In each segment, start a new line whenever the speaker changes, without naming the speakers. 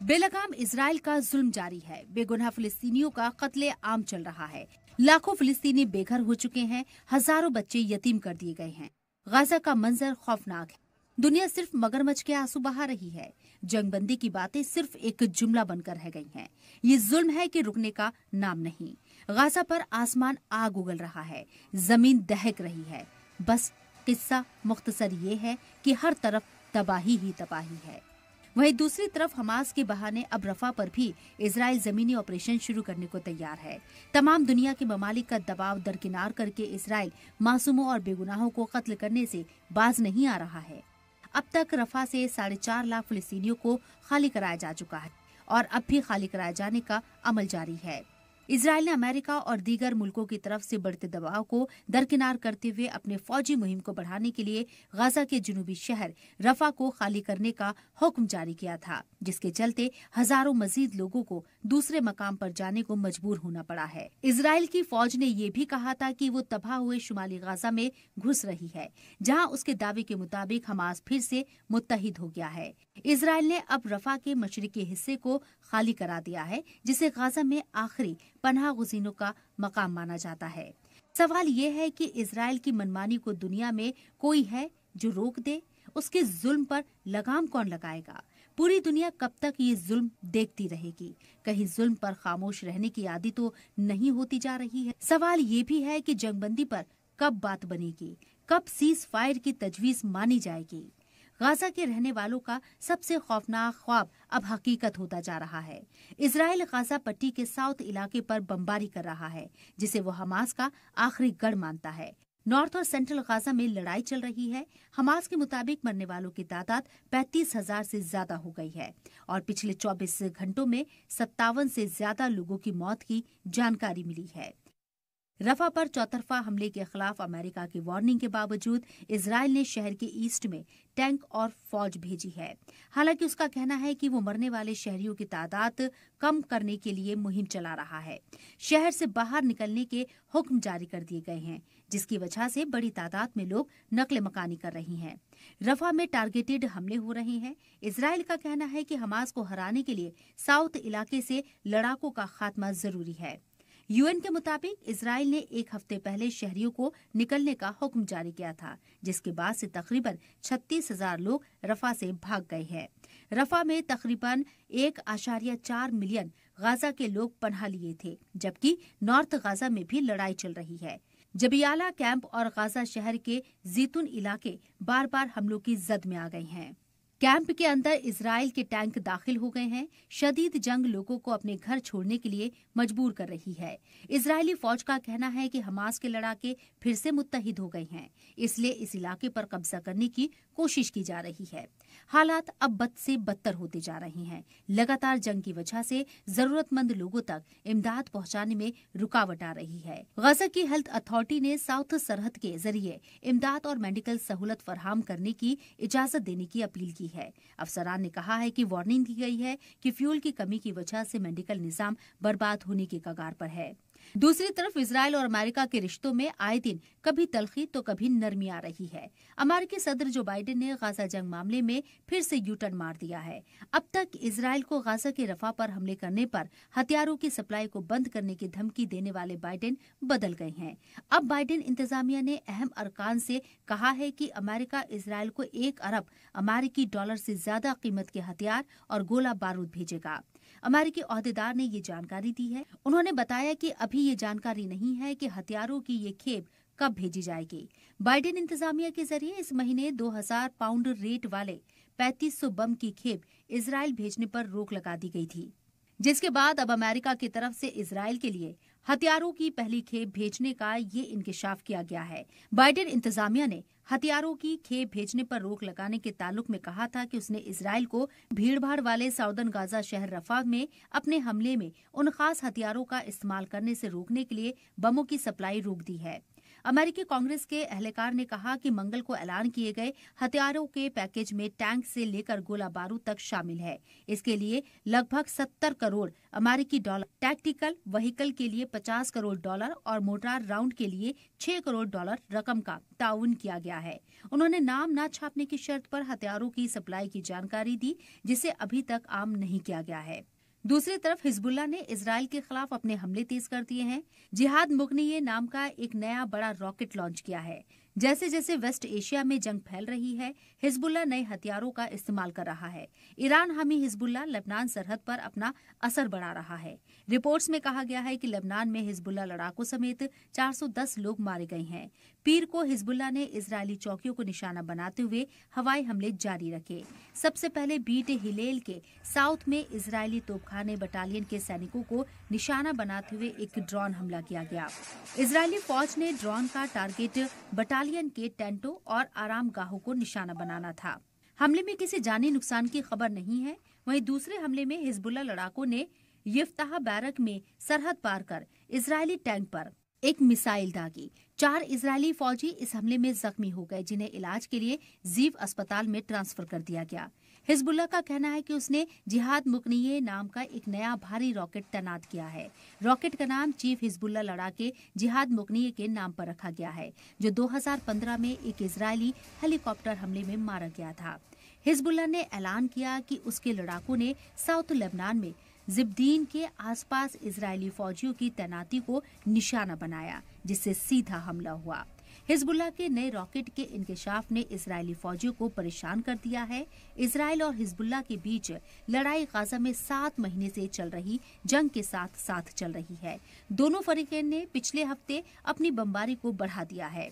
बेलगाम Israel का जुल्म जारी है। बेगुनाह फिलिस्तीनियों का कत्ले आम चल रहा है। लाखों फिलिस्तीनी बेघर हो चुके हैं। हजारों बच्चे यतीम कर दिए गए हैं। गाजा का मंजर खौफनाक है। दुनिया सिर्फ मगरमच्छ के आंसू बहा रही है। जंगबंदी की बातें सिर्फ एक जुमला बनकर रह गई हैं। ये जुल्म है कि रुकने का नाम नहीं। गाजा पर आसमान आग उगल रहा है, जमीन दहक रही है। बस किस्सा मुख्तसर ये है कि हर तरफ तबाही ही तबाही है। वहीं दूसरी तरफ हमास के बहाने अब रफा पर भी इजराइल जमीनी ऑपरेशन शुरू करने को तैयार है। तमाम दुनिया के ममालिक का दबाव दरकिनार करके इजराइल मासूमों और बेगुनाहों को कत्ल करने से बाज नहीं आ रहा है। अब तक रफा से 4.5 लाख फिलिस्तीनियों को खाली कराया जा चुका है और अब भी खाली कराए जाने का अमल जारी है। इजराइल ने अमेरिका और दीगर मुल्कों की तरफ से बढ़ते दबाव को दरकिनार करते हुए अपने फौजी मुहिम को बढ़ाने के लिए गाजा के जुनूबी शहर रफा को खाली करने का हुक्म जारी किया था, जिसके चलते हजारों मजीद लोगों को दूसरे मकाम पर जाने को मजबूर होना पड़ा है। इजराइल की फौज ने ये भी कहा था कि वो तबाह हुए शुमाली गाजा में घुस रही है, जहां उसके दावे के मुताबिक हमास फिर से मुत्तहिद हो गया है। इजराइल ने अब रफा के मशरिकी हिस्से को खाली करा दिया है, जिसे गाजा में आखिरी पनाह गुज़ीनों का मकाम माना जाता है। सवाल ये है कि इजराइल की मनमानी को दुनिया में कोई है जो रोक दे? उसके जुल्म पर लगाम कौन लगाएगा? पूरी दुनिया कब तक ये जुल्म देखती रहेगी? कहीं जुल्म पर खामोश रहने की आदत तो नहीं होती जा रही है? सवाल ये भी है कि जंगबंदी पर कब बात बनेगी, कब सीज फायर की तजवीज मानी जाएगी? गाजा के रहने वालों का सबसे खौफनाक ख्वाब अब हकीकत होता जा रहा है। इजराइल गाजा पट्टी के साउथ इलाके पर बमबारी कर रहा है, जिसे वो हमास का आखिरी गढ़ मानता है। नॉर्थ और सेंट्रल गाजा में लड़ाई चल रही है। हमास के मुताबिक मरने वालों की तादाद 35,000 से ज्यादा हो गई है और पिछले 24 घंटों में 57 से ज्यादा लोगों की मौत की जानकारी मिली है। रफा पर चौतरफा हमले के खिलाफ अमेरिका की वार्निंग के बावजूद इजराइल ने शहर के ईस्ट में टैंक और फौज भेजी है। हालांकि उसका कहना है कि वो मरने वाले शहरियों की तादाद कम करने के लिए मुहिम चला रहा है। शहर से बाहर निकलने के हुक्म जारी कर दिए गए हैं, जिसकी वजह से बड़ी तादाद में लोग नकले मकानी कर रहे हैं। रफा में टारगेटेड हमले हो रहे हैं। इजराइल का कहना है कि हमास को हराने के लिए साउथ इलाके से लड़ाकों का खात्मा जरूरी है। यूएन के मुताबिक इजराइल ने एक हफ्ते पहले शहरियों को निकलने का हुक्म जारी किया था, जिसके बाद से तकरीबन 36,000 लोग रफा से भाग गए हैं। रफा में तकरीबन 1.4 मिलियन गाजा के लोग पनाह लिए थे, जबकि नॉर्थ गाजा में भी लड़ाई चल रही है। जबियाला कैंप और गाजा शहर के जैतून इलाके बार बार हमलों की जद में आ गए हैं। कैंप के अंदर इजराइल के टैंक दाखिल हो गए हैं। शदीद जंग लोगों को अपने घर छोड़ने के लिए मजबूर कर रही है। इजरायली फौज का कहना है कि हमास के लड़ाके फिर से मुत्तहिद हो गए हैं, इसलिए इस इलाके पर कब्जा करने की कोशिश की जा रही है। हालात अब बद से बदतर होते जा रहे हैं। लगातार जंग की वजह से जरूरतमंद लोगों तक इमदाद पहुंचाने में रुकावट आ रही है। गाजा की हेल्थ अथॉरिटी ने साउथ सरहद के जरिए इमदाद और मेडिकल सहूलत फराहम करने की इजाजत देने की अपील की है। अफसरान ने कहा है कि वार्निंग दी गई है कि फ्यूल की कमी की वजह से मेडिकल निजाम बर्बाद होने के कगार पर है। दूसरी तरफ इजराइल और अमेरिका के रिश्तों में आए दिन कभी तलखी तो कभी नरमी आ रही है। अमेरिकी सदर जो बाइडेन ने गाजा जंग मामले में फिर से यूटर्न मार दिया है। अब तक इजराइल को गाजा के रफा पर हमले करने पर हथियारों की सप्लाई को बंद करने की धमकी देने वाले बाइडेन बदल गए हैं। अब बाइडेन इंतजामिया ने अहम अरकान से कहा है कि अमेरिका इजराइल को 1 अरब अमेरिकी डॉलर से ज्यादा कीमत के हथियार और गोला बारूद भेजेगा। अमेरिकी ओहदेदार ने ये जानकारी दी है। उन्होंने बताया कि अभी ये जानकारी नहीं है कि हथियारों की ये खेप कब भेजी जाएगी। बाइडेन इंतजामिया के जरिए इस महीने 2000 पाउंड रेट वाले 3500 बम की खेप इजराइल भेजने पर रोक लगा दी गई थी, जिसके बाद अब अमेरिका की तरफ से इजराइल के लिए हथियारों की पहली खेप भेजने का ये इंकशाफ किया गया है। बाइडेन इंतजामिया ने हथियारों की खेप भेजने पर रोक लगाने के ताल्लुक में कहा था कि उसने इजराइल को भीड़भाड़ वाले साउदर्न गाजा शहर रफा में अपने हमले में उन खास हथियारों का इस्तेमाल करने से रोकने के लिए बमों की सप्लाई रोक दी है। अमेरिकी कांग्रेस के एहलकार ने कहा कि मंगल को ऐलान किए गए हथियारों के पैकेज में टैंक से लेकर गोला बारूद तक शामिल है। इसके लिए लगभग 70 करोड़ अमेरिकी डॉलर, टैक्टिकल व्हीकल के लिए 50 करोड़ डॉलर और मोर्टार राउंड के लिए 6 करोड़ डॉलर रकम का ताउन किया गया है। उन्होंने नाम न छापने की शर्त पर हथियारों की सप्लाई की जानकारी दी, जिसे अभी तक आम नहीं किया गया है। दूसरी तरफ हिजबुल्लाह ने इजरायल के खिलाफ अपने हमले तेज कर दिए हैं। जिहाद मुगनिये नाम का एक नया बड़ा रॉकेट लॉन्च किया है। जैसे जैसे वेस्ट एशिया में जंग फैल रही है, हिजबुल्लाह नए हथियारों का इस्तेमाल कर रहा है। ईरान हामी हिजबुल्लाह लेबनान सरहद पर अपना असर बढ़ा रहा है। रिपोर्ट्स में कहा गया है कि लेबनान में हिजबुल्लाह लड़ाकों समेत 410 लोग मारे गए हैं। पीर को हिजबुल्लाह ने इजरायली चौकियों को निशाना बनाते हुए हवाई हमले जारी रखे। सबसे पहले बीट हिलेल के साउथ में इजरायली तोपखाने बटालियन के सैनिकों को निशाना बनाते हुए एक ड्रोन हमला किया गया। इजरायली फौज ने ड्रोन का टारगेट बटालियन के टेंटों और आरामगाहों को निशाना बनाना था। हमले में किसी जानी नुकसान की खबर नहीं है। वहीं दूसरे हमले में हिजबुल्लाह लड़ाकों ने यफ्ताह बैरक में सरहद पार कर इजरायली टैंक पर एक मिसाइल दागी। 4 इजरायली फौजी इस हमले में जख्मी हो गए, जिन्हें इलाज के लिए जीव अस्पताल में ट्रांसफर कर दिया गया। हिजबुल्लाह का कहना है कि उसने जिहाद मुगनिये नाम का एक नया भारी रॉकेट तैनात किया है। रॉकेट का नाम चीफ हिजबुल्लाह लड़ाके जिहाद मुगनिये के नाम पर रखा गया है, जो 2015 में एक इजरायली हेलीकॉप्टर हमले में मारा गया था। हिजबुल्लाह ने ऐलान किया कि उसके लड़ाकों ने साउथ लेबनान में जिब्दीन के आसपास इजरायली फौजियों की तैनाती को निशाना बनाया, जिससे सीधा हमला हुआ। हिजबुल्लाह के नए रॉकेट के इंकशाफ ने इजरायली फौजियों को परेशान कर दिया है। इजरायल और हिजबुल्लाह के बीच लड़ाई गाजा में 7 महीने से चल रही जंग के साथ साथ चल रही है। दोनों फरीकैन ने पिछले हफ्ते अपनी बमबारी को बढ़ा दिया है,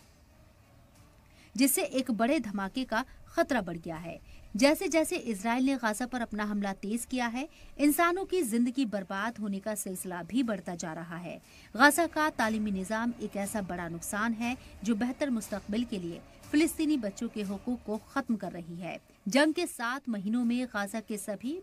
जिससे एक बड़े धमाके का खतरा बढ़ गया है। जैसे जैसे इजरायल ने गाजा पर अपना हमला तेज किया है, इंसानों की जिंदगी बर्बाद होने का सिलसिला भी बढ़ता जा रहा है। गाजा का तालीमी निजाम एक ऐसा बड़ा नुकसान है जो बेहतर मुस्तकबिल के लिए फिलिस्तीनी बच्चों के हुकूक को खत्म कर रही है। जंग के 7 महीनों में गाजा के सभी